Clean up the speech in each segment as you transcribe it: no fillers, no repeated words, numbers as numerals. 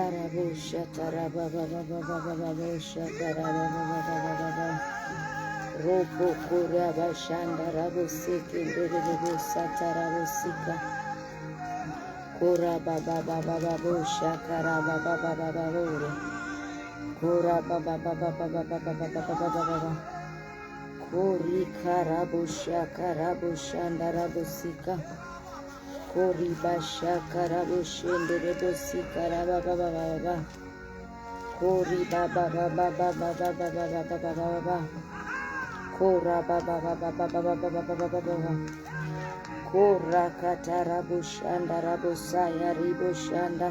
Karabusha tarababa Robo kuraba shanda rabusiki ndiribusa tarabusika Kurababa busha karababa Kurababa Kori karabusha karabushanda rabusika Kori basha karabushendiribusa rababa Kori baba Kora baba Kora katarabushanda rabusaya ribushanda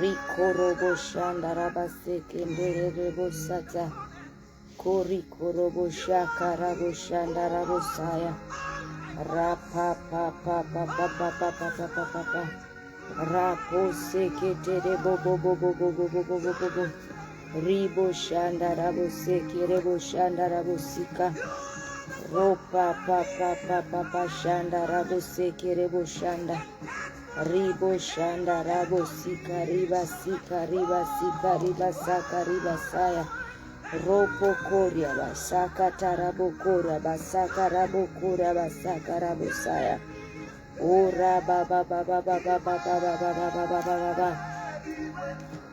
Rikoroboshanda rabasekendere Kori koroboshaka rabushanda rabusaya Rapa Rapo seketere bobo Ribo shanda rabo seki rebo shanda rabo sika Ropa shanda rabo seki rebo shanda Ribo shanda rabo sika riba sika riba saya Ropo koria basaka tarabo koria basaka rabo koria basaka rabo saya Ora baba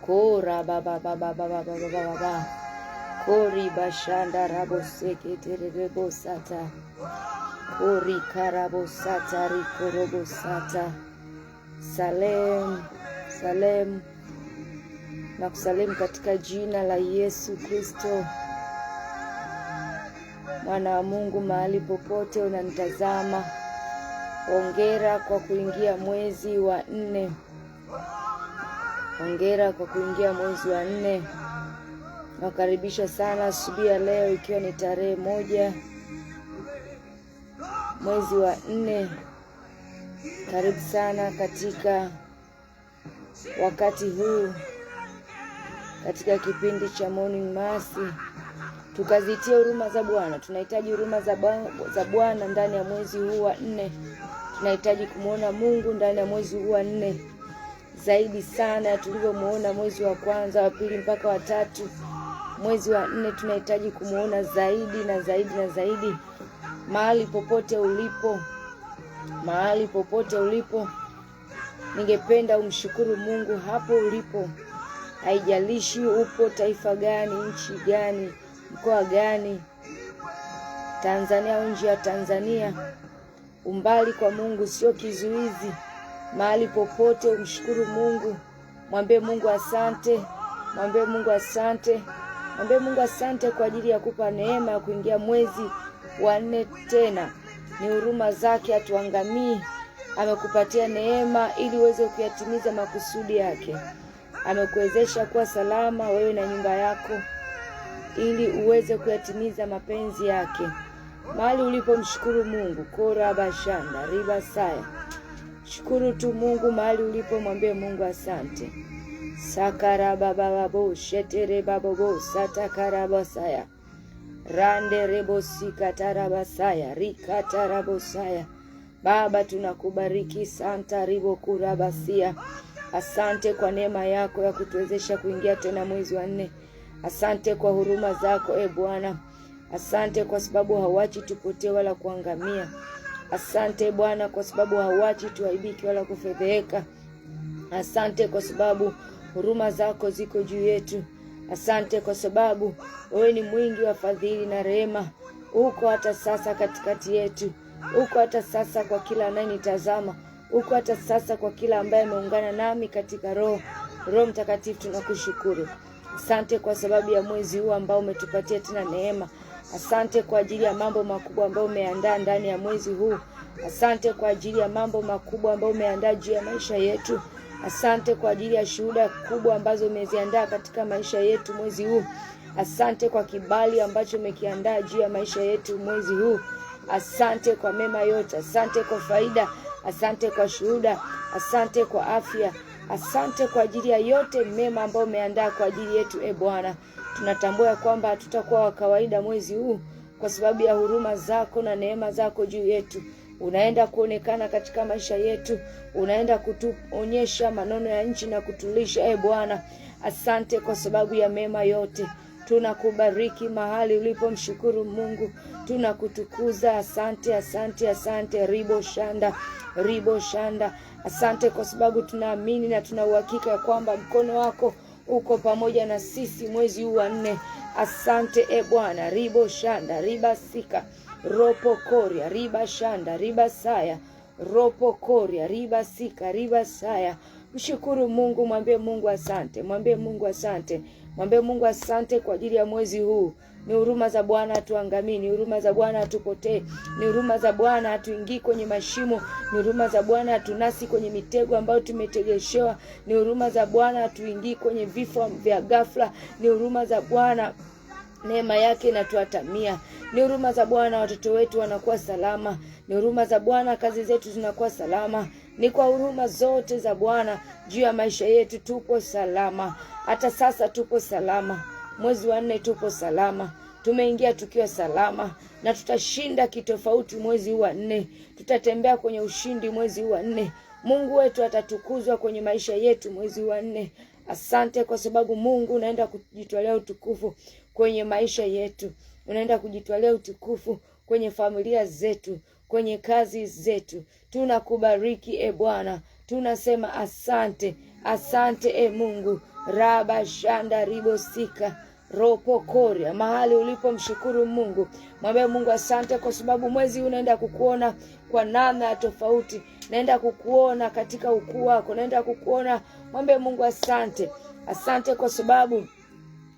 Kora baba Kori bashanda rabo sekete rebo sata Kori karabo sata rikorobo sata Salem na kusalimu katika jina la Yesu Kristo mwana wa Mungu mahali popote unanitazama. Hongera kwa kuingia mwezi wa 4. Hongera kwa kuingia mwezi wa 4. Nakaribisha sana asubuhi ya leo ikiwa ni tarehe 1 mwezi wa 4. Karibu sana katika wakati huu katika kipindi cha Morning Mercy. Tukazitie huruma za Bwana. Tunahitaji huruma za Bwana ndani ya mwezi huu wa 4. Tunahitaji kumuona Mungu ndani ya mwezi huu wa 4. Zaidi sana tulivyomuona mwezi wa kwanza, wa pili mpaka wa 3. Mwezi wa 4 tunahitaji kumuona zaidi na zaidi. Mahali popote ulipo, ningependa umshukuru Mungu hapo ulipo. Haijalishi upo taifa gani, nchi gani, mkoa gani, Tanzania au nje ya Tanzania. Umbali kwa Mungu sio kizuizi. Mahali popote umshukuru Mungu. Mwambie Mungu asante. Mwambie Mungu asante kwa ajili ya kupa neema ya kuingia mwezi wa 4 tena. Ni huruma zake atuangamii. Amekupatia neema ili uweze kuyatimiza makusudi yake. Amekuwezesha kuwa salama wewe na nyumba yako ili uweze kuyatimiza mapenzi yake. Mahali ulipo mshukuru Mungu. Kora bashanda riba saya. Shukuru tu Mungu mahali ulipo, mwambie Mungu asante. Sakara bababo shetere bababo satakarabasaya. Rande rebo sikatarabasaya rikatarabosaya. Baba tunakubariki santa ribo kurabasia. Asante kwa neema yako ya kutuwezesha kuingia tena mwezi wa 4. Asante kwa huruma zako Bwana. Asante kwa sababu hauachi tupotee wala kuangamia. Asante Bwana kwa sababu hauachi tuaibiki wala kufedheheka. Asante kwa sababu huruma zako ziko juu yetu. Asante kwa sababu wewe ni mwingi wa fadhili na rehema. Uko hata sasa katikati yetu. Uko hata sasa kwa kila anayenitazama. Uko hata sasa kwa kila ambaye ameungana nami katika Roho Mtakatifu. Tunakushukuru. Asante kwa sababu ya mwezi huu ambao umetupatia tena neema. Asante kwa ajili ya mambo makubwa ambayo umeandaa ndani ya mwezi huu. Asante kwa ajili ya mambo makubwa ambayo umeandaa juu ya maisha yetu. Asante kwa ajili ya shuhuda kubwa ambazo umeziandaa katika maisha yetu mwezi huu. Asante kwa kibali ambacho umekiandaa juu ya maisha yetu mwezi huu. Asante kwa mema yote. Asante kwa faida. Asante kwa shuhuda. Asante kwa afya. Asante kwa ajili ya yote mema ambayo umeandaa kwa ajili yetu Bwana. Tunatambua kwamba hatutakuwa wa kawaida mwezi huu kwa sababu ya huruma zako na neema zako juu yetu. unaenda kuonekana katika maisha yetu, unaenda kutuonyesha manono ya nchi na kutulisha. Bwana, asante kwa sababu ya mema yote. Tunakubariki mahali ulipo, mshukuru Mungu, tunakutukuza. Asante, asante, asante. Ribo shanda. Asante kwa sababu tunaamini na tuna uhakika kwamba mkono wako uko pamoja na sisi mwezi huu wa 4. Asante Bwana. Ribo shanda, riba sika, ropo koria, riba shanda, riba saya, ropo koria, riba sika, riba saya. Mshukuru Mungu, mwambie Mungu asante, mwambie Mungu asante, mwambie Mungu asante kwa ajili ya mwezi huu. Ni huruma za Bwana hatuangamii, ni huruma za Bwana hatupotee, ni huruma za Bwana hatuingii kwenye mashimo, ni huruma za Bwana hatunasi kwenye mitego ambayo tumetegeshewa, ni huruma za Bwana hatuingii kwenye vifo vya ghafla, ni huruma za Bwana neema yake inatuatamia, ni huruma za Bwana watoto wetu wanakuwa salama, ni huruma za Bwana kazi zetu zinakuwa salama. Ni kwa huruma zote za Bwana juu ya maisha yetu tupo salama. Hata sasa tupo salama. Mwezi wa 4 tupo salama. Tumeingia tukiwa salama na tutashinda kitofauti mwezi wa 4. Tutatembea kwenye ushindi mwezi wa 4. Mungu wetu atatukuzwa kwenye maisha yetu mwezi wa 4. Asante kwa sababu Mungu unaenda kujitolea utukufu kwenye maisha yetu. Unaenda kujitolea utukufu kwenye familia zetu, kwenye kazi zetu. Tunakubariki Bwana. Tunasema asante. Asante Mungu. Raba shanda ribo sika, ropo koria. Mahali ulipo mshukuru Mungu. Mwambie Mungu asante kwa sababu mwezi unaenda kukuona kwa namna ya tofauti. Naenda kukuona katika ukuu wako. Naenda kukuona. Mwambie Mungu asante. Asante kwa sababu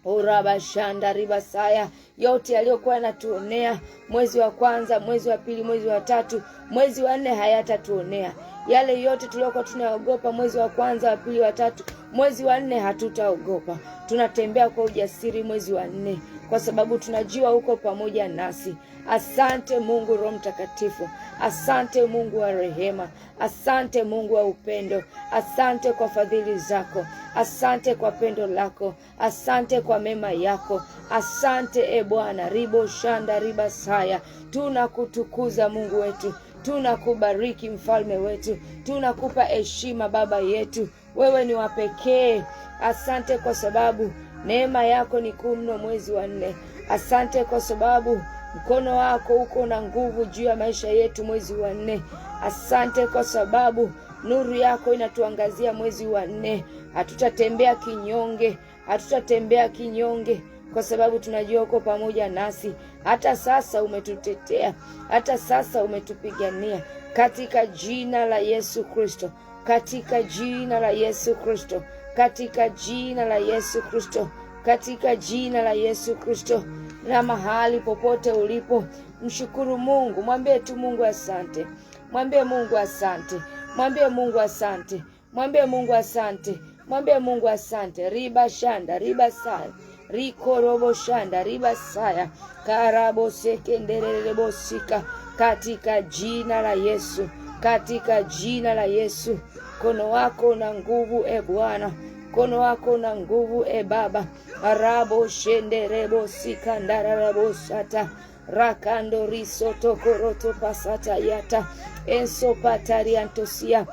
Uraba shanda riba saya, yote yaliyokuwa yanatuonea mwezi wa 1, mwezi wa 2, mwezi wa 3, mwezi wa 4 hayatatuonea. Yale yote tuliokuwa tunaogopa mwezi wa 1, wa 2, wa 3, mwezi wa 4 hatutaogopa. Tunatembea kwa ujasiri mwezi wa 4 kwa sababu tunajua uko pamoja nasi. Asante Mungu Roho Mtakatifu. Asante Mungu wa rehema. Asante Mungu wa upendo. Asante kwa fadhili zako. Asante kwa pendo lako. Asante kwa mema yako. Asante Bwana. Ribo shanda riba saya. Tunakutukuza Mungu wetu. Tunakubariki mfalme wetu. Tunakupa heshima Baba yetu. Wewe ni wa pekee. Asante kwa sababu neema yako ni kuu mno mwezi wa 4. Asante kwa sababu mkono wako uko na nguvu juu ya maisha yetu mwezi wa 4. Asante kwa sababu nuru yako inatuangazia mwezi wa 4. Hatutatembea kinyonge, hatutatembea kinyonge kwa sababu tunajua uko pamoja nasi. Hata sasa umetutetea, hata sasa umetupigania katika jina la Yesu Kristo, katika jina la Yesu Kristo, katika jina la Yesu Kristo, katika jina la Yesu Kristo. Na mahali popote ulipo mshukuru Mungu, mwambie tu Mungu asante. Mwambie Mungu asante. Mwambie Mungu asante. Mwambie Mungu asante. Mwambie Mungu asante. Riba shanda, riba saya. Riko robo shanda, riba saya. Karabo sekenderere bosika. Katika jina la Yesu. Katika jina la Yesu. Mkono wako na nguvu Bwana. Mkono wako na nguvu Baba. Arabo shenderebo sikandarabo sata. Rakando risoto koroto pasata yata. Enso patariantosia.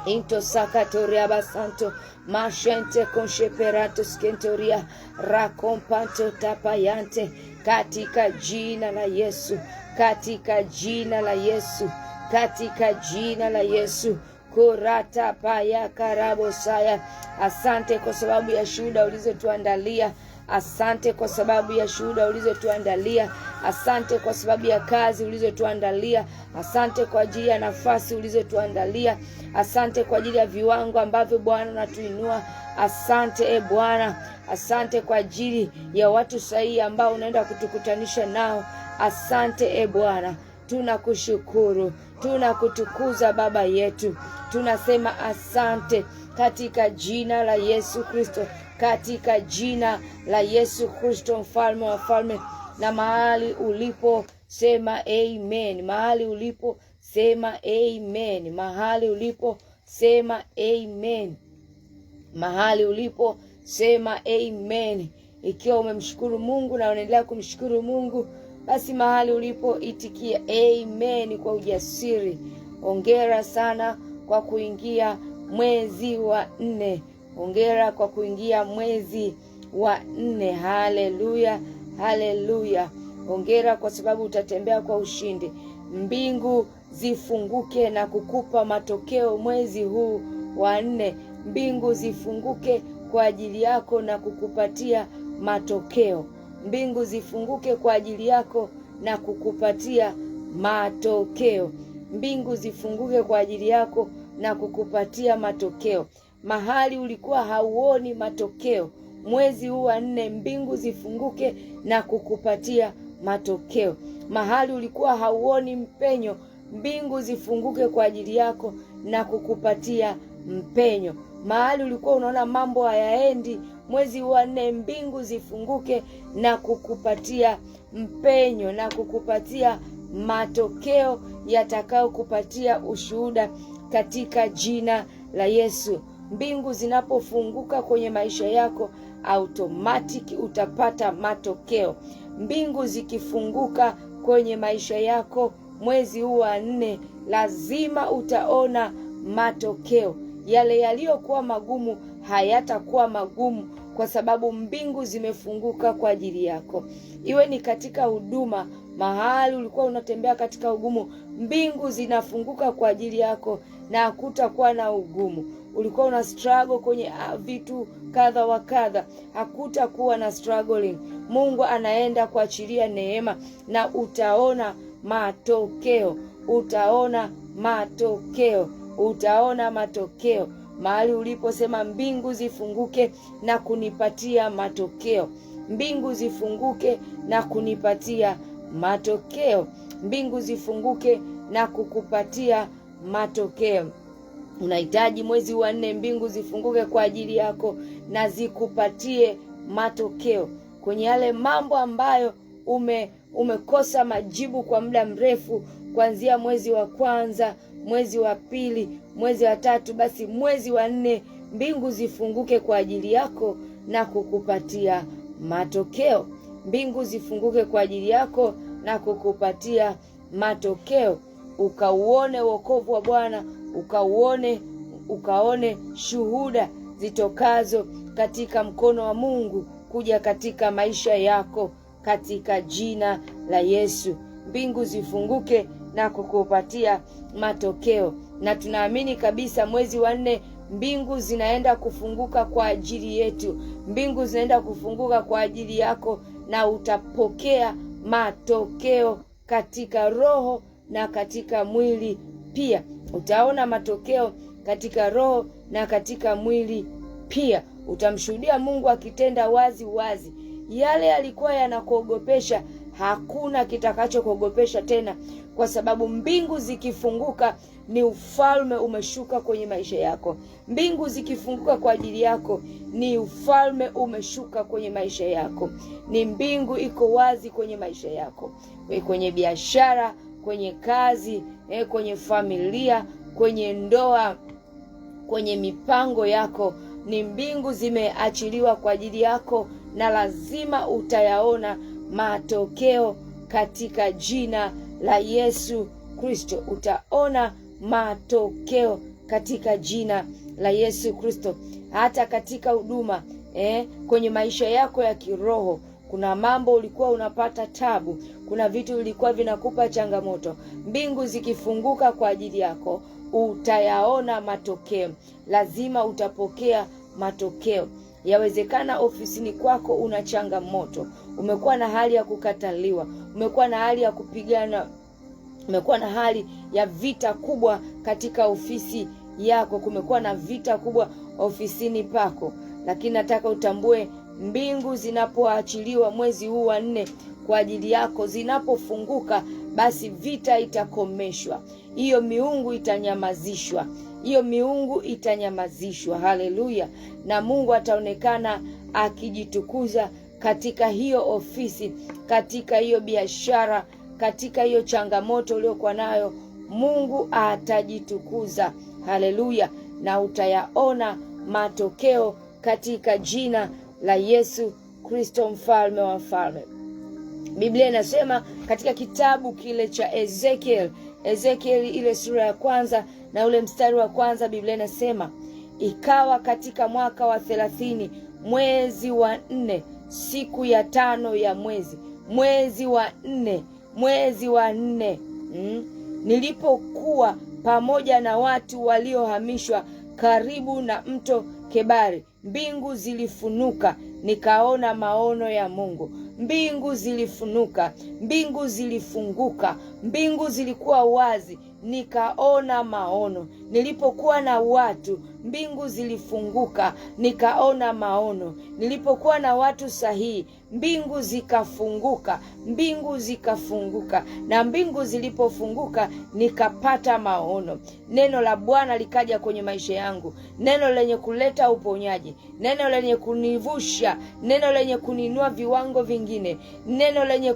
Into sakatoria basanto. Mashente consheperato skentoria. Rakompanto tapayante. Katika jina la Yesu. Katika jina la Yesu. Katika jina la Yesu. Kurata paya karabo saya. Asante kwa sababu ya shuhuda ulizotuandalia. Asante kwa sababu ya shuhuda ulizotuandalia. Asante kwa sababu ya kazi ulizotuandalia. Asante kwa ajili ya nafasi ulizotuandalia. Asante kwa ajili ya viwango ambavyo Bwana unatuinua. Asante Bwana. Asante kwa ajili ya watu sahihi ambao unaenda kutukutanisha nao. Asante Bwana. Tunakushukuru. Tunakutukuza Baba yetu. Tunasema asante katika jina la Yesu Kristo. Katika jina la Yesu Kristo mfalme wa falme. Na mahali ulipo sema amen. Mahali ulipo sema amen. Mahali ulipo sema amen. Mahali ulipo sema amen. Ikiwa umemshukuru Mungu na unaendelea kumshukuru Mungu, Basi mahali ulipo itikia amen kwa ujasiri. Hongera sana kwa kuingia mwezi wa 4. Hongera kwa kuingia mwezi wa 4. Haleluya, haleluya. Hongera kwa sababu utatembea kwa ushindi. Mbingu zifunguke na kukupa matokeo mwezi huu wa 4. Mbingu zifunguke kwa ajili yako na kukupatia matokeo. Mbingu zifunguke kwa ajili yako na kukupatia matokeo. Mbingu zifunguke kwa ajili yako na kukupatia matokeo. Mahali ulikuwa hauoni matokeo, mwezi huu wa 4 mbingu zifunguke na kukupatia matokeo. Mahali ulikuwa hauoni mpenyo, mbingu zifunguke kwa ajili yako na kukupatia mpenyo. Mahali ulikuwa unaona mambo hayaendi, mwezi wa 4 mbingu zifunguke na kukupatia mpenyo na kukupatia matokeo yatakao kupatia ushuhuda katika jina la Yesu. Mbingu zinapofunguka kwenye maisha yako, automatic utapata matokeo. Mbingu zikifunguka kwenye maisha yako mwezi huu wa 4, lazima utaona matokeo. Yale yaliyokuwa magumu hayatakuwa magumu kwa sababu mbingu zimefunguka kwa ajili yako. Iwe ni katika huduma, mahali ulikuwa unatembea katika ugumu, mbingu zinafunguka kwa ajili yako na hakutakuwa na ugumu. Ulikuwa una struggle kwenye vitu kadha wa kadha, hakutakuwa na struggling. Mungu anaenda kuachilia neema na utaona matokeo. Utaona matokeo. Utaona matokeo. Mahali uliposema mbingu zifunguke na kunipatia matokeo. Mbingu zifunguke na kunipatia matokeo. Mbingu zifunguke na kukupatia matokeo. Unahitaji mwezi wa 4 mbingu zifunguke kwa ajili yako na zikupatie matokeo kwenye yale mambo ambayo umekosa majibu kwa muda mrefu, kuanzia mwezi wa 1, mwezi wa 2, mwezi wa 3. Basi mwezi wa 4 mbingu zifunguke kwa ajili yako na kukupatia matokeo. Mbingu zifunguke kwa ajili yako na kukupatia matokeo. Ukauone wokovu wa Bwana, ukaone shuhuda zitokazo katika mkono wa Mungu kuja katika maisha yako katika jina la Yesu. Mbingu zifunguke na kukupatia matokeo. Na tunaamini kabisa mwezi wa 4 mbingu zinaenda kufunguka kwa ajili yetu. Mbingu zinaenda kufunguka kwa ajili yako na utapokea matokeo katika roho na katika mwili pia. Utaona matokeo katika roho na katika mwili pia. Utamshuhudia Mungu akitenda wazi wazi. Yale yalikuwa yanakuogopesha, hakuna kitakachokuogopesha tena, kwa sababu mbingu zikifunguka ni ufalme umeshuka kwenye maisha yako. Mbingu zikifunguka kwa ajili yako ni ufalme umeshuka kwenye maisha yako. Ni mbingu iko wazi kwenye maisha yako, kwenye biashara, kwenye kazi, kwenye familia, kwenye ndoa, kwenye mipango yako. Ni mbingu zimeachiliwa kwa ajili yako na lazima utayaona matokeo katika jina la Yesu Kristo. Utaona matokeo katika jina la Yesu Kristo. Hata katika huduma, kwenye maisha yako ya kiroho, kuna mambo ulikuwa unapata tabu, kuna vitu vilikuwa vinakupa changamoto. Mbingu zikifunguka kwa ajili yako, utayaona matokeo. Lazima utapokea matokeo. Yawezekana ofisini kwako una changamoto, umekuwa na hali ya kukataliwa, umekuwa na hali ya kupigana, umekuwa na hali ya vita kubwa katika ofisi yako, kumekuwa na vita kubwa ofisini pako. Lakini nataka utambue, mbingu zinapoachiliwa mwezi huu wa 4 kwa ajili yako, zinapofunguka, basi vita itakomeshwa. Hiyo miungu itanyamazishwa. Hiyo miungu itanyamazishwa. Haleluya. Na Mungu ataonekana akijitukuza katika hiyo ofisi, katika hiyo biashara, katika hiyo changamoto uliokuwa nayo. Mungu atajitukuza. Haleluya. Na utayaona matokeo katika jina la Yesu Kristo, mfalme wa falme. Biblia inasema katika kitabu kile cha Ezekiel ile sura ya 1 na ule mstari wa 1, Biblia inasema, ikawa katika mwaka wa 30 mwezi wa 4 siku ya 5 ya mwezi wa 4 nilipokuwa pamoja na watu waliohamishwa karibu na mto Kebari, mbingu zilifunuka, nikaona maono ya Mungu. Mbingu zilifunuka, mbingu zilifunguka, mbingu zilikuwa wazi, nikaona maono. Nilipokuwa na watu, mbingu zilifunguka, nikaona maono. Nilipokuwa na watu sahihi, mbingu zikafunguka, na mbingu zilipofunguka nikapata maono. Neno la Bwana likaja kwenye maisha yangu, neno lenye kuleta uponyaji, neno lenye kunivusha, neno lenye kuninua viwango vingine, neno lenye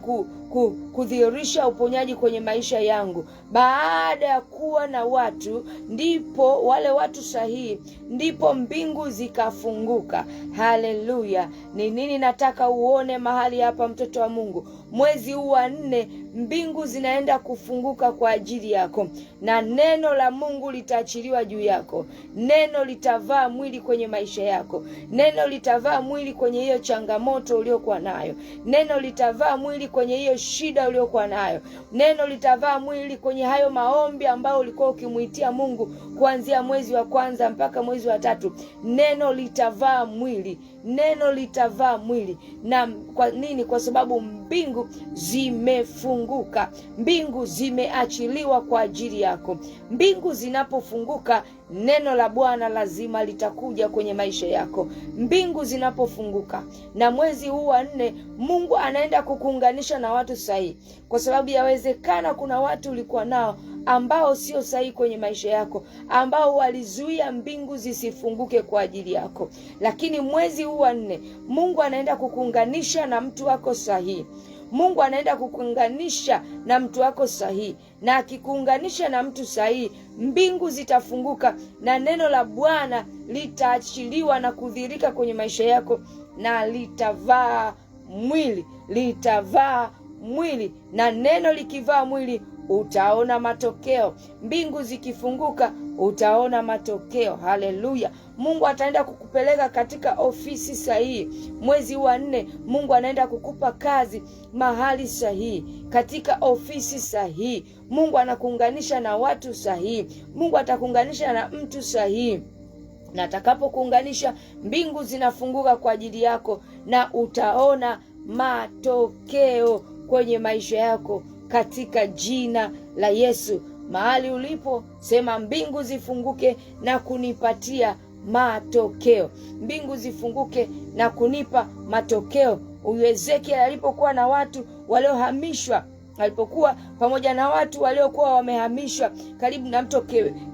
kudhihirisha uponyaji kwenye maisha yangu. Baada ya kuwa na watu, ndipo wale watu sahihi, ndipo mbingu zikafunguka. Haleluya! Ni nini nataka uone mahali hapa, mtoto wa Mungu? Mwezi huu wa 4 mbingu zinaenda kufunguka kwa ajili yako, na neno la Mungu litaachiliwa juu yako. Neno litavaa mwili kwenye maisha yako. Neno litavaa mwili kwenye hiyo changamoto uliokuwa nayo. Neno litavaa mwili kwenye hiyo shida uliokuwa nayo. Neno litavaa mwili kwenye hayo maombi ambayo ulikuwa ukimuitia Mungu kuanzia mwezi wa 1 mpaka mwezi wa 3. Neno litavaa mwili. Neno litavaa mwili. Na kwa nini? Kwa sababu mbingu zimefunguka. Mbingu zimeachiliwa kwa ajili yako. Mbingu zinapofunguka, neno la Bwana lazima litakuja kwenye maisha yako. Mbingu zinapofunguka, na mwezi huu wa 4 Mungu anaenda kukuunganisha na watu sahihi, kwa sababu yawezekana kuna watu ulikuwa nao ambao sio sahihi kwenye maisha yako, ambao walizuia mbingu zisifunguke kwa ajili yako. Lakini mwezi huu wa 4 Mungu anaenda kukuunganisha na mtu wako sahihi. Mungu anaenda kukuunganisha na mtu wako sahihi, na akikuunganisha na mtu sahihi, mbingu zitafunguka na neno la Bwana litaachiliwa na kudhihirika kwenye maisha yako, na litavaa mwili. Na neno likivaa mwili, utaona matokeo. Mbingu zikifunguka, utaona matokeo. Haleluya! Mungu ataenda kukupeleka katika ofisi sahihi. Mwezi wa 4 Mungu anaenda kukupa kazi mahali sahihi, katika ofisi sahihi. Mungu anakuunganisha na watu sahihi. Mungu atakuunganisha na mtu sahihi, na atakapokuunganisha, mbingu zinafunguka kwa ajili yako, na utaona matokeo kwenye maisha yako katika jina la Yesu. Mahali ulipo, sema mbingu zifunguke na kunipatia matokeo. Mbingu zifunguke na kunipa matokeo. Ezekiel alipokuwa na watu waliohamishwa, alipokuwa pamoja na watu waliokuwa wamehamishwa karibu na mto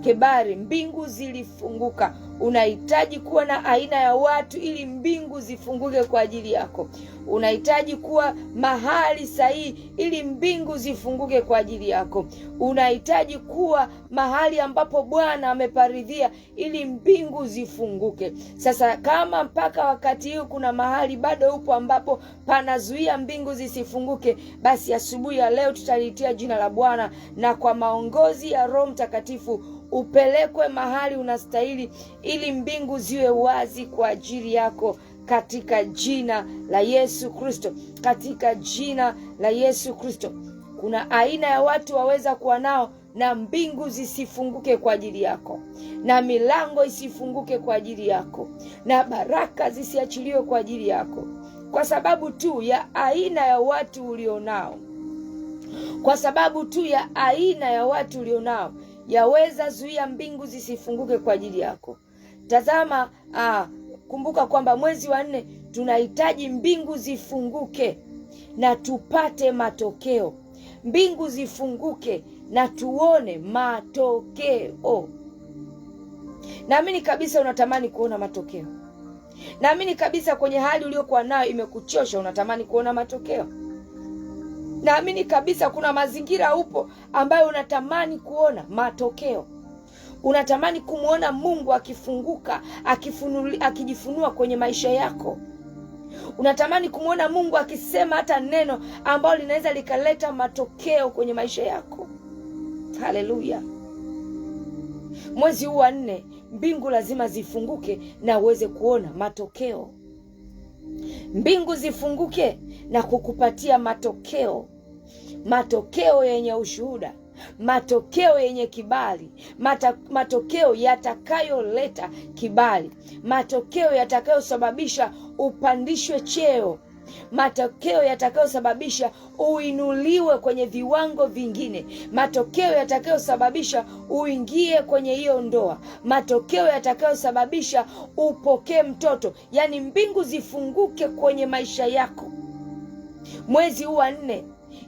Kebari, mbingu zilifunguka. Unahitaji kuwa na aina ya watu ili mbingu zifunguke kwa ajili yako. Unahitaji kuwa mahali sahihi ili mbingu zifunguke kwa ajili yako. Unahitaji kuwa mahali ambapo Bwana ameparidhia ili mbingu zifunguke. Sasa kama mpaka wakati huu kuna mahali bado upo ambapo panazuia mbingu zisifunguke, basi asubuhi ya leo tutaliitia jina la Bwana, na kwa maongozi ya Roho Mtakatifu upelekwe mahali unastahili ili mbingu ziwe wazi kwa ajili yako, katika jina la Yesu Kristo. Katika jina la Yesu Kristo. Kuna aina ya watu waweza kuwa nao na mbingu zisifunguke kwa ajili yako, na milango isifunguke kwa ajili yako, na baraka zisiachiliwe kwa ajili yako, kwa sababu tu ya aina ya watu ulionao. Kwa sababu tu ya aina ya watu ulionao, yaweza zuia mbingu zisifunguke kwa ajili yako. Tazama, kumbuka kwamba mwezi wa 4 tunahitaji mbingu zifunguke na tupate matokeo. Mbingu zifunguke na tuone matokeo. Naamini kabisa unatamani kuona matokeo. Naamini kabisa kwenye hali uliokuwa nayo imekuchosha, unatamani kuona matokeo. Naamini kabisa kuna mazingira upo ambayo unatamani kuona matokeo. Unatamani kumuona Mungu akifunguka, akijifunua kwenye maisha yako. Unatamani kumwona Mungu akisema hata neno ambalo linaweza likaleta matokeo kwenye maisha yako. Haleluya. Mwezi huu wa 4, mbingu lazima zifunguke na uweze kuona matokeo. Mbingu zifunguke na kukupatia matokeo. Matokeo yenye ushuhuda, matokeo yenye kibali, matokeo yatakayoleta kibali, matokeo yatakayosababisha upandishwe cheo, matokeo yatakayosababisha uinuliwe kwenye viwango vingine, matokeo yatakayosababisha uingie kwenye hiyo ndoa, matokeo yatakayosababisha upokee mtoto. Yaani mbingu zifunguke kwenye maisha yako mwezi huu wa 4,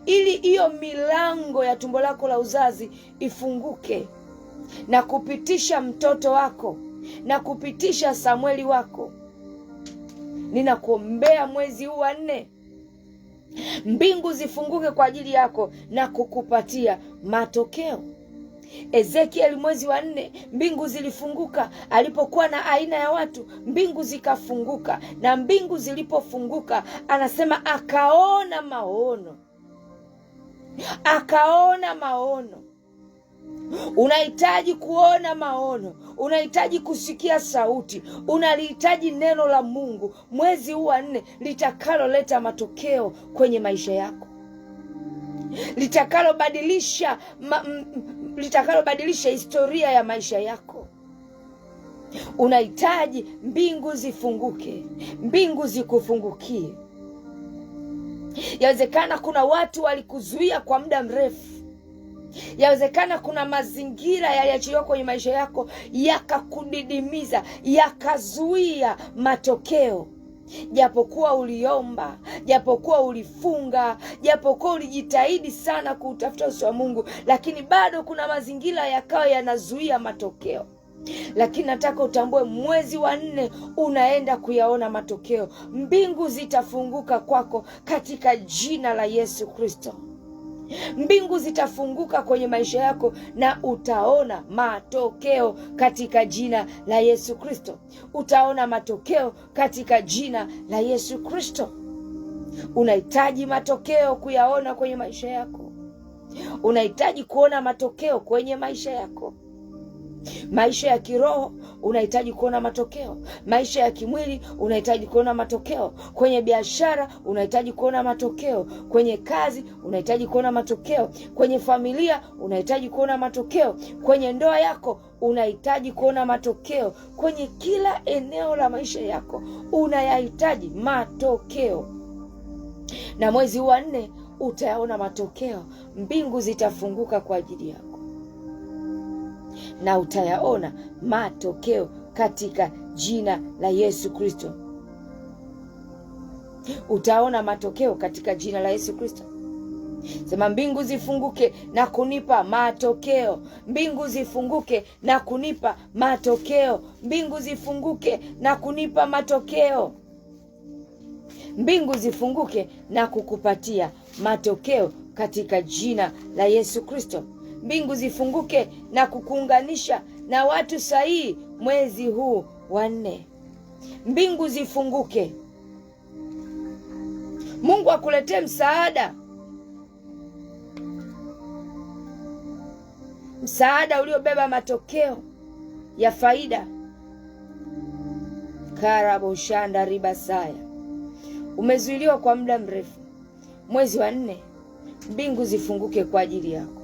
ili hiyo milango ya tumbo lako la uzazi ifunguke na kupitisha mtoto wako na kupitisha Samueli wako. Ninakuombea mwezi huu wa 4, mbingu zifunguke kwa ajili yako na kukupatia matokeo. Ezekiel mwezi wa 4, mbingu zilifunguka alipokuwa na aina ya watu, mbingu zikafunguka, na mbingu zilipofunguka anasema akaona maono. Akaona maono. Unahitaji kuona maono, unahitaji kusikia sauti, unalihitaji neno la Mungu mwezi huu wa 4 litakaloleta matokeo kwenye maisha yako, litakalobadilisha historia ya maisha yako. Unahitaji mbingu zifunguke, mbingu zikufungukie. Yawezekana kuna watu walikuzuia kwa muda mrefu. Yawezekana kuna mazingira yaliachiliwa kwenye maisha yako yakakudidimiza, yakazuia matokeo. Japokuwa uliomba, japokuwa ulifunga, japokuwa ulijitahidi sana kuutafuta uso wa Mungu, lakini bado kuna mazingira yakawa yanazuia matokeo. Lakini nataka utambue mwezi wa 4 unaenda kuyaona matokeo. Mbingu zitafunguka kwako katika jina la Yesu Kristo. Mbingu zitafunguka kwenye maisha yako na utaona matokeo katika jina la Yesu Kristo. Utaona matokeo katika jina la Yesu Kristo. Unahitaji matokeo kuyaona kwenye maisha yako. Unahitaji kuona matokeo kwenye maisha yako. Maisha ya kiroho unahitaji kuona matokeo. Maisha ya kimwili unahitaji kuona matokeo. Kwenye biashara unahitaji kuona matokeo. Kwenye kazi unahitaji kuona matokeo. Kwenye familia unahitaji kuona matokeo. Kwenye ndoa yako unahitaji kuona matokeo. Kwenye kila eneo la maisha yako unayahitaji matokeo. Na mwezi wa 4 utayaona matokeo. Mbingu zitafunguka kwa ajili yako na utayaona matokeo katika jina la Yesu Kristo. Utaona matokeo katika jina la Yesu Kristo. Sema mbingu zifunguke na kunipa matokeo. Mbingu zifunguke na kunipa matokeo. Mbingu zifunguke na kunipa matokeo. Mbingu zifunguke na kukupatia matokeo katika jina la Yesu Kristo. Mbingu zifunguke na kukuunganisha na watu sahihi mwezi huu wa 4. Mbingu zifunguke. Mungu akuletee msaada. Msaada uliobeba matokeo ya faida. Karaboshanda ribasaya. Umezuiliwa kwa muda mrefu. Mwezi wa 4, mbingu zifunguke kwa ajili yako.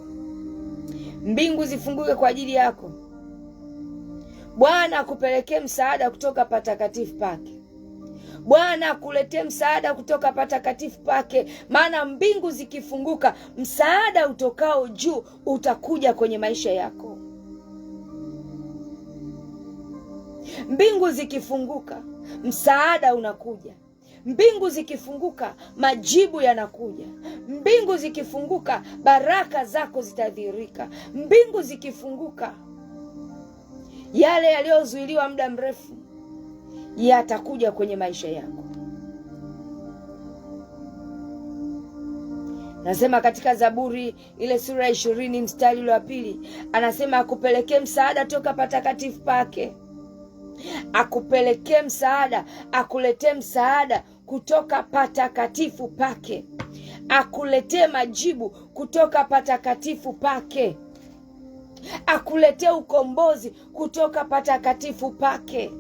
Mbingu zifunguke kwa ajili yako. Bwana akupelekee msaada kutoka patakatifu pake. Bwana akuletee msaada kutoka patakatifu pake. Maana mbingu zikifunguka, msaada utokao juu utakuja kwenye maisha yako. Mbingu zikifunguka, msaada unakuja. Mbingu zikifunguka, majibu yanakuja. Mbingu zikifunguka, baraka zako zitadhihirika. Mbingu zikifunguka, yale yaliyozuiliwa muda mrefu yatakuja kwenye maisha yako. Nasema katika Zaburi ile sura 20 mstari wa 2, anasema akupelekee msaada toka patakatifu pake. Akupelekee msaada, akuletee msaada kutoka patakatifu pake, akuletee majibu kutoka patakatifu pake, akuletee ukombozi kutoka patakatifu pake,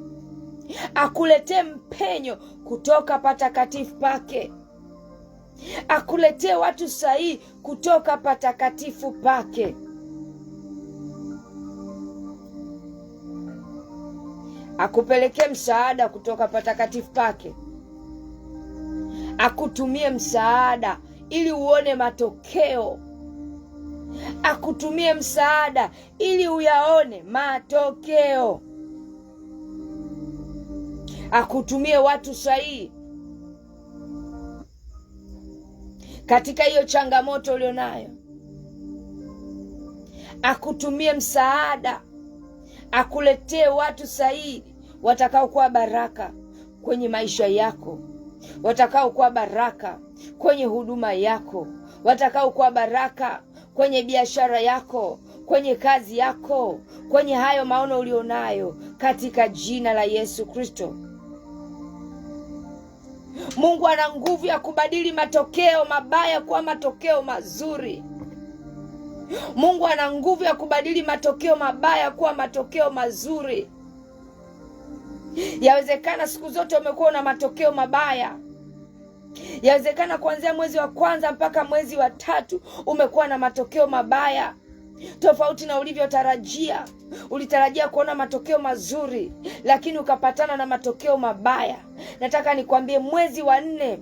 akuletee mpenyo kutoka patakatifu pake, akuletee watu sahihi kutoka patakatifu pake. Akupelekee msaada kutoka patakatifu pake, akutumie msaada ili uone matokeo, akutumie msaada ili uyaone matokeo, akutumie watu sahihi katika hiyo changamoto ulionayo, akutumie msaada, akuletee watu sahihi watakao kuwa baraka kwenye maisha yako, watakao kuwa baraka kwenye huduma yako, watakao kuwa baraka kwenye biashara yako, kwenye kazi yako, kwenye hayo maono ulionayo, katika jina la Yesu Kristo. Mungu ana nguvu ya kubadili matokeo mabaya kuwa matokeo mazuri. Mungu ana nguvu ya kubadili matokeo mabaya kuwa matokeo mazuri. Yawezekana siku zote umekuwa na matokeo mabaya. Yawezekana kuanzia mwezi wa kwanza mpaka mwezi wa 3 umekuwa na matokeo mabaya, tofauti na ulivyotarajia. Ulitarajia kuona matokeo mazuri, lakini ukapatana na matokeo mabaya. Nataka nikwambie, mwezi wa 4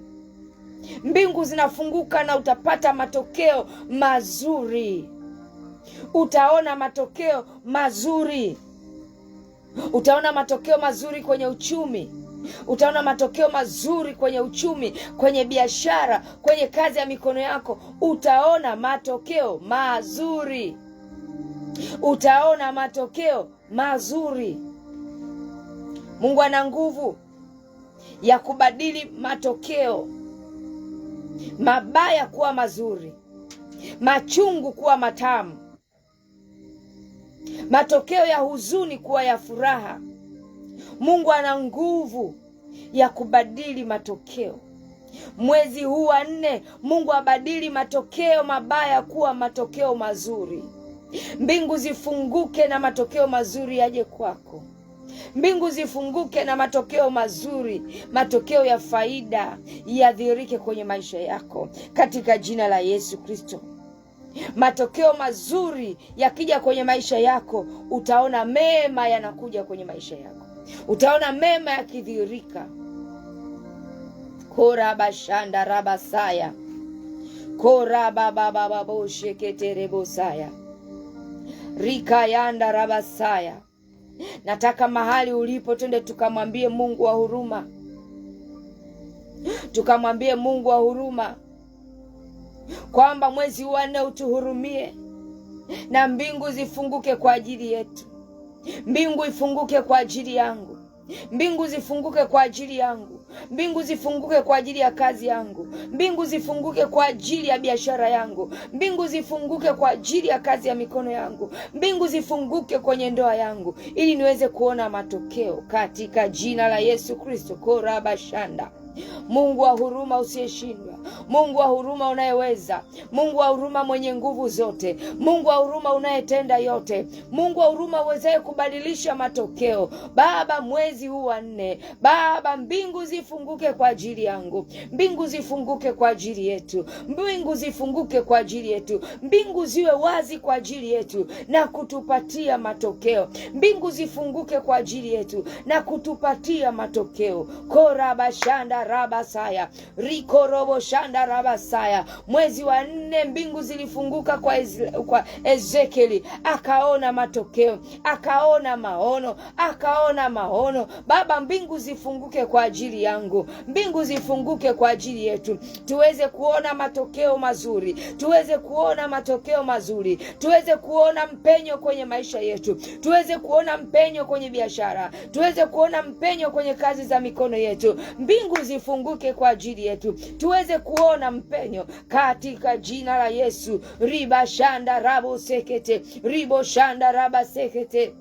mbingu zinafunguka na utapata matokeo mazuri. Utaona matokeo mazuri. Utaona matokeo mazuri kwenye uchumi. Utaona matokeo mazuri kwenye uchumi, kwenye biashara, kwenye kazi ya mikono yako. Utaona matokeo mazuri. Utaona matokeo mazuri. Mungu ana nguvu ya kubadili matokeo mabaya kuwa mazuri, machungu kuwa matamu, matokeo ya huzuni kuwa ya furaha. Mungu ana nguvu ya kubadili matokeo. Mwezi huu wa 4, Mungu abadili matokeo mabaya kuwa matokeo mazuri. Mbingu zifunguke na matokeo mazuri yaje kwako. Mbingu zifunguke na matokeo mazuri, matokeo ya faida yadhihirike kwenye maisha yako katika jina la Yesu Kristo. Matokeo mazuri yakija kwenye maisha yako, utaona mema yanakuja kwenye maisha yako. Utaona mema yakidhihirika. Korabashanda rabasaya. Korababababosheketerebosaya. Rikayanda rabasaya. Nataka mahali ulipo twende tukamwambie Mungu wa huruma. Tukamwambie Mungu wa huruma kwamba mwezi wa 4 utuhurumie na mbingu zifunguke kwa ajili yetu. Mbingu ifunguke kwa ajili yangu. Mbingu zifunguke kwa ajili yangu. Mbingu zifunguke kwa ajili ya kazi yangu. Mbingu zifunguke kwa ajili ya biashara yangu. Mbingu zifunguke kwa ajili ya kazi ya mikono yangu. Mbingu zifunguke kwenye ndoa yangu ili niweze kuona matokeo katika jina la Yesu Kristo. Korabashanda. Mungu wa huruma usiyeshindwa, Mungu wa huruma unayeweza, Mungu wa huruma mwenye nguvu zote, Mungu wa huruma unayetenda yote, Mungu wa huruma uwezaye kubadilisha matokeo. Baba, mwezi huu wa 4, Baba, mbingu zifunguke kwa ajili yangu. Mbingu zifunguke kwa ajili yetu. Mbingu zifunguke kwa ajili yetu. Mbingu ziwe wazi kwa ajili yetu na kutupatia matokeo. Mbingu zifunguke kwa ajili yetu na kutupatia matokeo. Korabashanda rabasaya. Rikorobo shanda rabasaya. Mwezi wa 4 mbingu zilifunguka kwa Ezekieli, akaona matokeo, akaona maono, akaona maono. Baba, mbingu zifunguke kwa ajili yangu. Mbingu zifunguke kwa ajili yetu. Tuweze kuona matokeo mazuri. Tuweze kuona matokeo mazuri. Tuweze kuona mpenyo kwenye maisha yetu. Tuweze kuona mpenyo kwenye biashara. Tuweze kuona mpenyo kwenye kazi za mikono yetu. Mbingu zifunguke kwa ajili yetu. Tuweze kuona mpenyo katika jina la Yesu. Riba shanda rabo sekete. Ribo shanda raba sekete.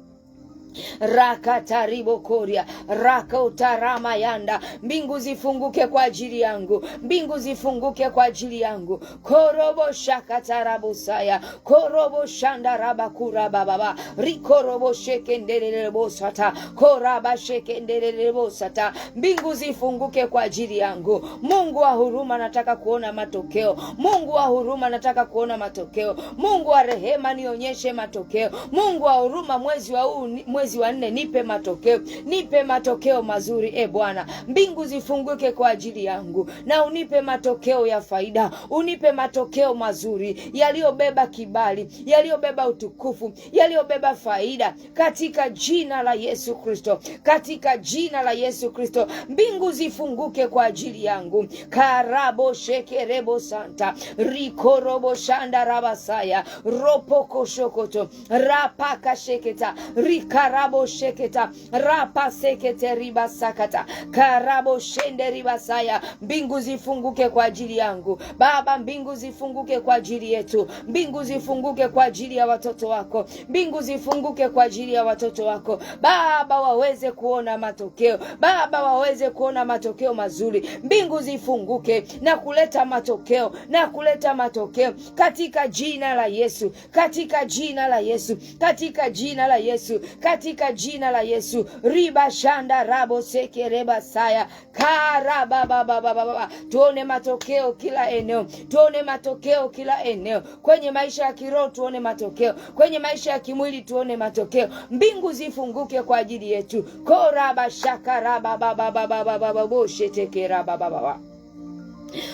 Rakataribo koria rakautarama yanda. Mbingu zifunguke kwa ajili yangu, mbingu zifunguke kwa ajili yangu. Korobo shakatarabusaya korobo shanda rabakura baba rikorobo shekendererebo sata koraba shekendererebo sata. Mbingu zifunguke kwa ajili yangu. Mungu wa huruma, nataka kuona matokeo. Mungu wa huruma, nataka kuona matokeo. Mungu wa rehema, nionyeshe matokeo. Mungu wa huruma, mwezi wa 4 nipe matokeo, nipe matokeo mazuri. Bwana, mbingu zifunguke kwa ajili yangu na unipe matokeo ya faida, unipe matokeo mazuri yaliyobeba kibali, yaliyobeba utukufu, yaliyobeba faida, katika jina la Yesu Kristo, katika jina la Yesu Kristo. Mbingu zifunguke kwa ajili yangu. Karabo shekerebo santa rikorobo shanda rabasaya ropoko shokoto rapaka sheketa rikarabo sheketa rapa sekete riba sakata karabo shende riba saya. Mbingu zifunguke kwa ajili yangu Baba, mbingu zifunguke kwa ajili yetu, mbingu zifunguke kwa ajili ya watoto wako, mbingu zifunguke kwa ajili ya watoto wako Baba, waweze kuona matokeo Baba, waweze kuona matokeo mazuri. Mbingu zifunguke na kuleta matokeo, na kuleta matokeo katika jina la Yesu, katika jina la Yesu, katika jina la Yesu, katika jina la Yesu. Riba shanda rabo seke reba saya karaba baba. Tuone matokeo kila eneo, tuone matokeo kila eneo, kwenye maisha ya kiroho tuone matokeo, kwenye maisha ya kimwili tuone matokeo. Mbingu zifunguke kwa ajili yetu. Koraba shakaraba baba boshetekera baba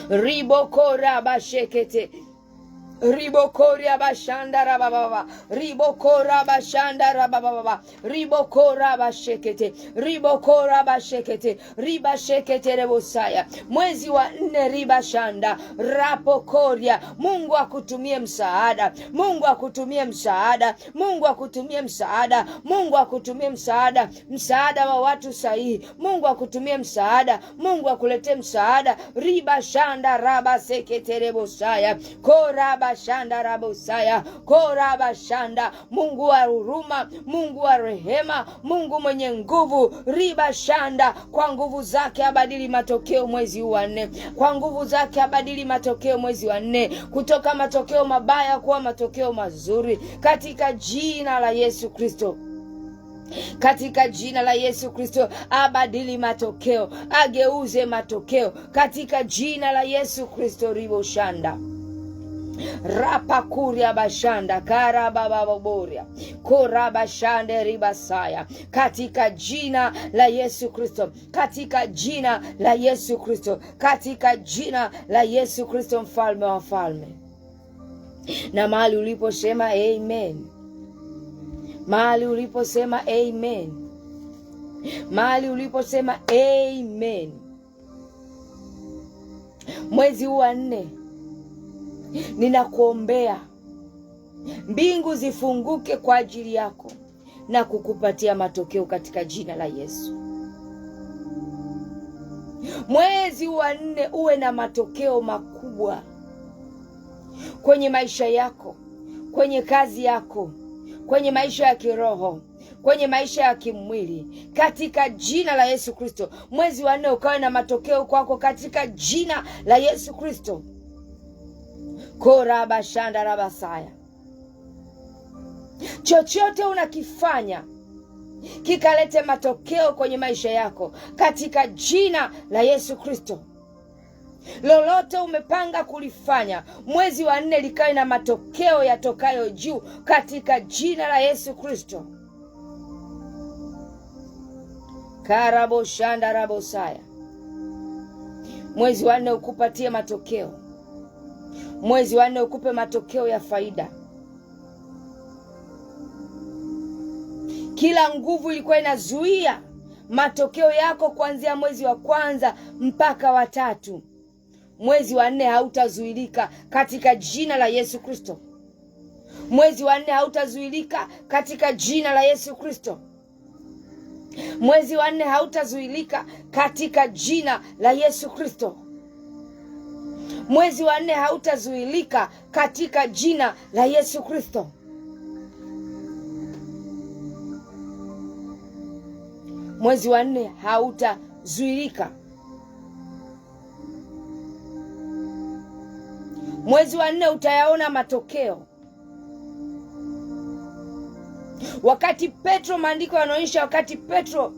ribokora bashekete ribokoria bashanda rababa ribokora bashanda rababa ribokora bashekete ribokora bashekete riba shekete rebosaya. Mwezi wa 4 riba shanda rapokoria. Mungu akutumie msaada, Mungu akutumie msaada, Mungu akutumie msaada, Mungu akutumie msaada, msaada wa watu sahihi. Mungu akutumie msaada, Mungu akuletee msaada. Riba shanda raba sekete rebosaya koraba shanda rabosaya koraba shanda. Mungu wa huruma, Mungu wa rehema, Mungu mwenye nguvu. Riba shanda, kwa nguvu zake abadili matokeo mwezi wa 4, kwa nguvu zake abadili matokeo mwezi wa 4, kutoka matokeo mabaya kuwa matokeo mazuri, katika jina la Yesu Kristo. Katika jina la Yesu Kristo, abadili matokeo, ageuze matokeo, katika jina la Yesu Kristo. Ribo shanda rapakuria bashanda karabababoria korabashande ribasaya, katika jina la Yesu Kristo, katika jina la Yesu Kristo, katika jina la Yesu Kristo, mfalme wa falme. Na mahali uliposema amen, mahali uliposema amen, mahali uliposema amen, mwezi wa 4 ninakuombea mbingu zifunguke kwa ajili yako na kukupatia matokeo katika jina la Yesu. Mwezi wa 4 uwe na matokeo makubwa kwenye maisha yako, kwenye kazi yako, kwenye maisha ya kiroho, kwenye maisha ya kimwili, katika jina la Yesu Kristo. Mwezi wa 4 ukawe na matokeo kwako katika jina la Yesu Kristo. Koraba shanda rabasaya. Chochote unakifanya kikalete matokeo kwenye maisha yako katika jina la Yesu Kristo. Lolote umepanga kulifanya mwezi wa 4 likawe na matokeo yatokayo juu katika jina la Yesu Kristo. Karabo shanda rabosaya. Mwezi wa 4 ukupatie matokeo. Mwezi wa 4 ukupe matokeo ya faida. Kila nguvu ilikuwa inazuia matokeo yako kuanzia mwezi wa 1 mpaka wa 3, mwezi wa 4 hautazuilika katika jina la Yesu Kristo. Mwezi wa 4 hautazuilika katika jina la Yesu Kristo. Mwezi wa 4 hautazuilika katika jina la Yesu Kristo. Mwezi wa 4 hautazuilika katika jina la Yesu Kristo. Mwezi wa 4 hautazuilika. Mwezi wa 4 utayaona matokeo. Wakati Petro, maandiko yanaonyesha wakati Petro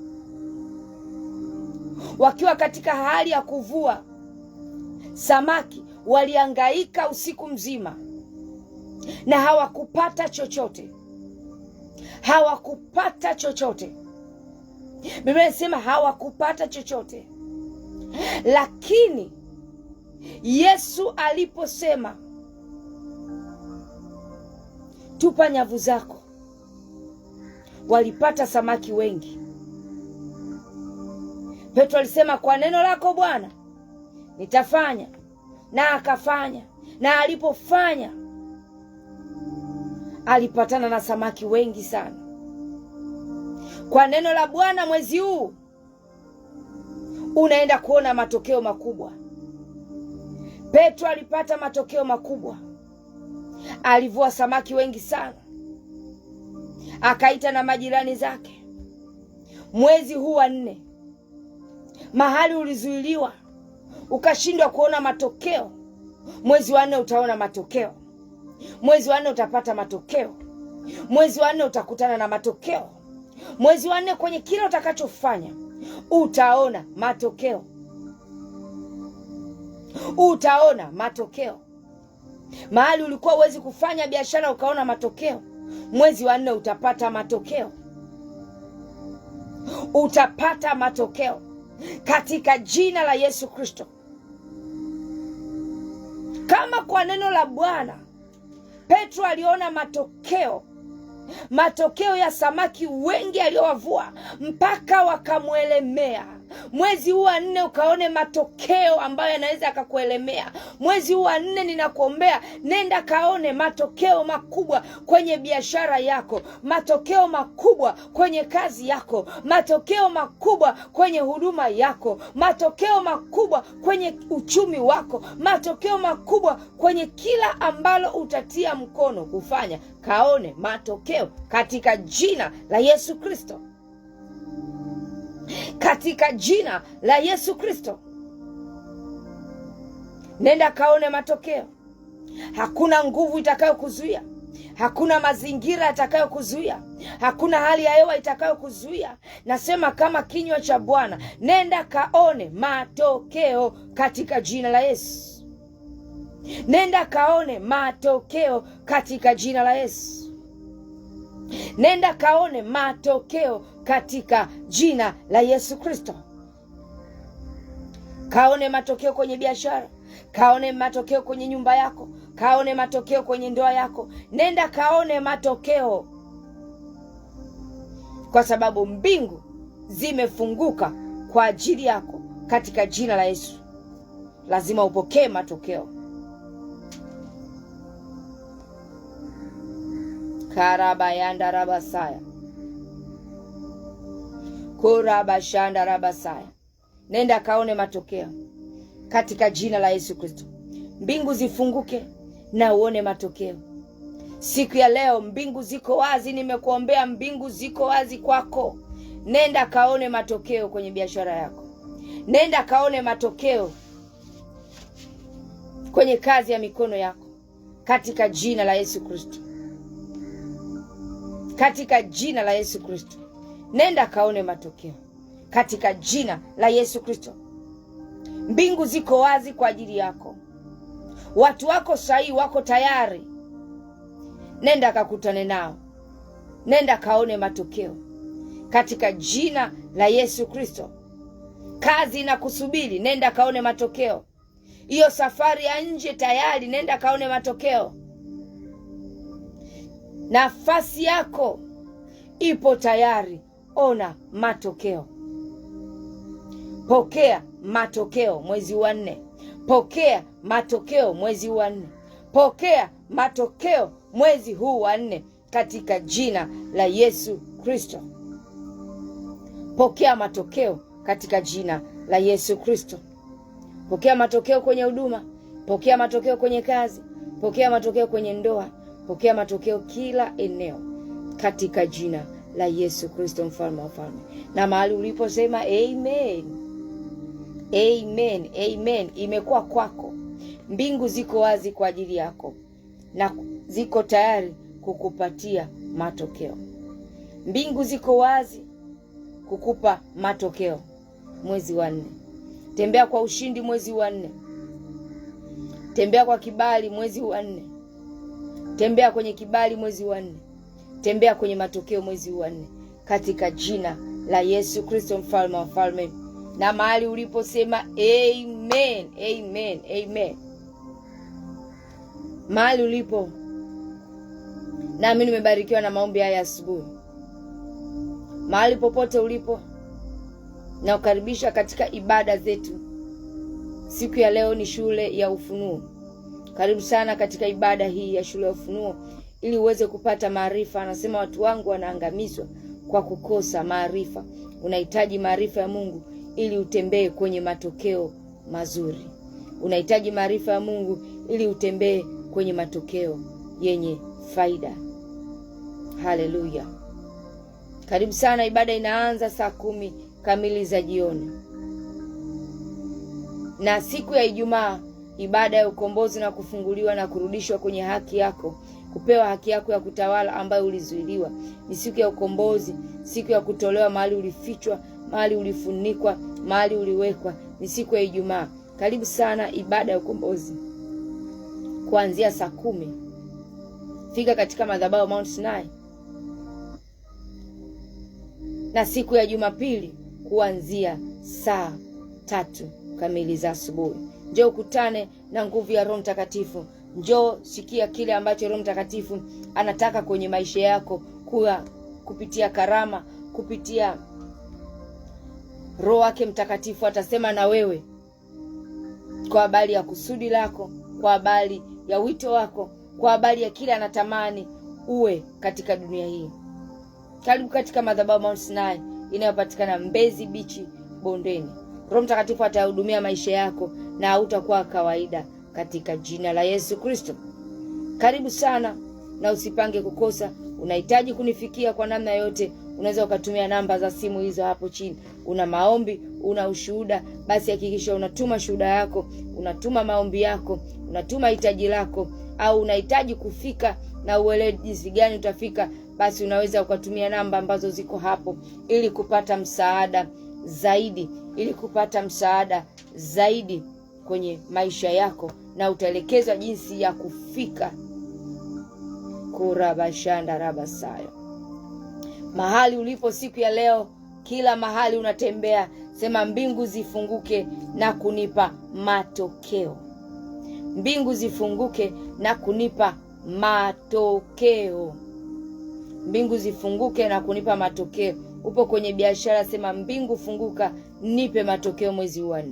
wakiwa katika hali ya kuvua samaki, walihangaika usiku mzima na hawakupata chochote. Hawakupata chochote. Biblia inasema hawakupata chochote. Lakini Yesu aliposema tupa nyavu zako, walipata samaki wengi. Petro alisema kwa neno lako Bwana nitafanya, na akafanya. Na alipofanya alipatana na samaki wengi sana. Kwa neno la Bwana mwezi huu unaenda kuona matokeo makubwa. Petro alipata matokeo makubwa. Alivua samaki wengi sana, akaita na majirani zake. Mwezi huu wa 4, mahali ulizuiliwa ukashindwa kuona matokeo, mwezi wa 4 utaona matokeo. Mwezi wa 4 utapata matokeo. Mwezi wa 4 utakutana na matokeo. Mwezi wa 4 kwenye kila utakachofanya utaona matokeo. Utaona matokeo. Mahali ulikuwa huwezi kufanya biashara ukaona matokeo, mwezi wa 4 utapata matokeo. Utapata matokeo katika jina la Yesu Kristo. Kama kwa neno la Bwana Petro aliona matokeo, matokeo ya samaki wengi aliyowavua mpaka wakamwelemea, mwezi huu wa 4 ukaone matokeo ambayo yanaweza akakuelemea. Mwezi huu wa 4 ninakuombea, nenda kaone matokeo makubwa kwenye biashara yako, matokeo makubwa kwenye kazi yako, matokeo makubwa kwenye huduma yako, matokeo makubwa kwenye uchumi wako, matokeo makubwa kwenye kila ambalo utatia mkono kufanya. Kaone matokeo katika jina la Yesu Kristo. Katika jina la Yesu Kristo. Nenda kaone matokeo. Hakuna nguvu itakayokuzuia. Hakuna mazingira itakayokuzuia. Hakuna hali ya hewa itakayokuzuia. Nasema kama kinywa cha Bwana, nenda kaone matokeo katika jina la Yesu. Nenda kaone matokeo katika jina la Yesu. Nenda kaone matokeo katika jina la Yesu Kristo. Kaone matokeo kwenye biashara, kaone matokeo kwenye nyumba yako, kaone matokeo kwenye ndoa yako. Nenda kaone matokeo, kwa sababu mbingu zimefunguka kwa ajili yako katika jina la Yesu. Lazima upokee matokeo. Karabayanda rabasaya, kurabashanda rabasaya. Nenda kaone matokeo katika jina la Yesu Kristo. Mbingu zifunguke na uone matokeo. Siku ya leo mbingu ziko wazi, nimekuombea mbingu ziko wazi kwako. Nenda kaone matokeo kwenye biashara yako. Nenda kaone matokeo kwenye kazi ya mikono yako katika jina la Yesu Kristo. Katika jina la Yesu Kristo. Nenda kaone matokeo katika jina la Yesu Kristo. Mbingu ziko wazi kwa ajili yako. Watu wako sahihi wako tayari. Nenda kakutane nao. Nenda kaone matokeo katika jina la Yesu Kristo. Kazi inakusubiri, nenda kaone matokeo. Hiyo safari ya nje tayari, nenda kaone matokeo. Nafasi yako ipo tayari, ona matokeo. Pokea matokeo mwezi wa 4. Pokea matokeo mwezi wa 4. Pokea matokeo mwezi huu wa 4 katika jina la Yesu Kristo. Pokea matokeo katika jina la Yesu Kristo. Pokea matokeo kwenye huduma, pokea matokeo kwenye kazi, pokea matokeo kwenye ndoa, pokea matokeo kila eneo katika jina la Yesu Kristo, mfalme wa falme. Na mahali uliposema amen, amen, amen, imekuwa kwako. Mbingu ziko wazi kwa ajili yako na ziko tayari kukupatia matokeo. Mbingu ziko wazi kukupa matokeo mwezi wa 4. Tembea kwa ushindi mwezi wa 4. Tembea kwa kibali mwezi wa 4. Tembea kwenye kibali mwezi wa 4. Tembea kwenye matokeo mwezi wa 4, katika jina la Yesu Kristo, mfalme wa falme. Na mahali uliposema amen, amen, amen, mahali ulipo, nami nimebarikiwa na maombi haya asubuhi. Mahali popote ulipo, na ukaribisha katika ibada zetu. Siku ya leo ni shule ya ufunuo. Karibu sana katika ibada hii ya shule ya ufunuo ili uweze kupata maarifa. Anasema watu wangu wanaangamizwa kwa kukosa maarifa. Unahitaji maarifa ya Mungu ili utembee kwenye matokeo mazuri. Unahitaji maarifa ya Mungu ili utembee kwenye matokeo yenye faida. Haleluya. Karibu sana. Ibada inaanza saa 10 kamili za jioni. Na siku ya Ijumaa, ibada ya ukombozi na kufunguliwa na kurudishwa kwenye haki yako, kupewa haki yako ya kutawala ambayo ulizuiliwa. Ni siku ya ukombozi, siku ya kutolewa mahali ulifichwa, mahali ulifunikwa, mahali uliwekwa. Ni siku ya Ijumaa. Karibu sana ibada ya ukombozi kuanzia saa 10. Fika katika madhabahu Mount Sinai. Na siku ya Jumapili kuanzia saa 3 kamili za asubuhi. Njoo ukutane na nguvu ya Roho Mtakatifu. Njoo sikia kile ambacho Roho Mtakatifu anataka kwenye maisha yako, kupitia karama, kupitia Roho wake Mtakatifu. Atasema na wewe kwa habari ya kusudi lako, kwa habari ya wito wako, kwa habari ya kile anatamani uwe katika dunia hii. Karibu katika madhabahu Mount Sinai inayopatikana Mbezi Beach, Bondeni. Roho Mtakatifu atahudumia maisha yako na hautakuwa kawaida katika jina la Yesu Kristo. Karibu sana na usipange kukosa. Unahitaji kunifikia kwa namna yote, unaweza ukatumia namba za simu hizo hapo chini. Una maombi, una ushuhuda, basi hakikisha unatuma shuhuda yako, unatuma maombi yako, unatuma hitaji lako, au unahitaji kufika na uelewe jinsi gani utafika, basi unaweza ukatumia namba ambazo ziko hapo ili kupata msaada zaidi, kwenye maisha yako, na utaelekezwa jinsi ya kufika. Kurabashanda rabasayo. Mahali ulipo siku ya leo, kila mahali unatembea, sema mbingu zifunguke na kunipa matokeo. Mbingu zifunguke na kunipa matokeo. Mbingu zifunguke na kunipa matokeo. Upo kwenye biashara, sema mbingu funguka, nipe matokeo mwezi wa 4.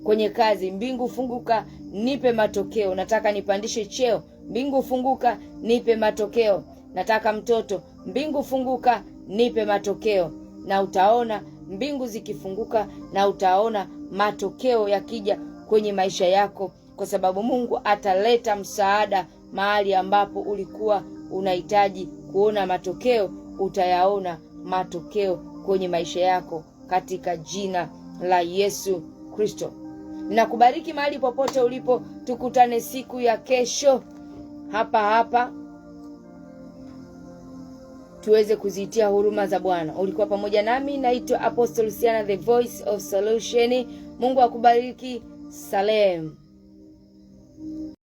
Kwenye kazi, mbingu funguka, nipe matokeo. Nataka nipandishe cheo, mbingu funguka, nipe matokeo. Nataka mtoto, mbingu funguka, nipe matokeo. Na utaona mbingu zikifunguka, na utaona matokeo yakija kwenye maisha yako, kwa sababu Mungu ataleta msaada mahali ambapo ulikuwa unahitaji kuona matokeo. Utayaona matokeo kwenye maisha yako katika jina la Yesu Kristo. Ninakubariki mahali popote ulipo. Tukutane siku ya kesho hapa tuweze kuzitia huruma za Bwana. Ulikuwa pamoja nami, naitwa Apostle Luciana, the voice of solution. Mungu akubariki. Salem.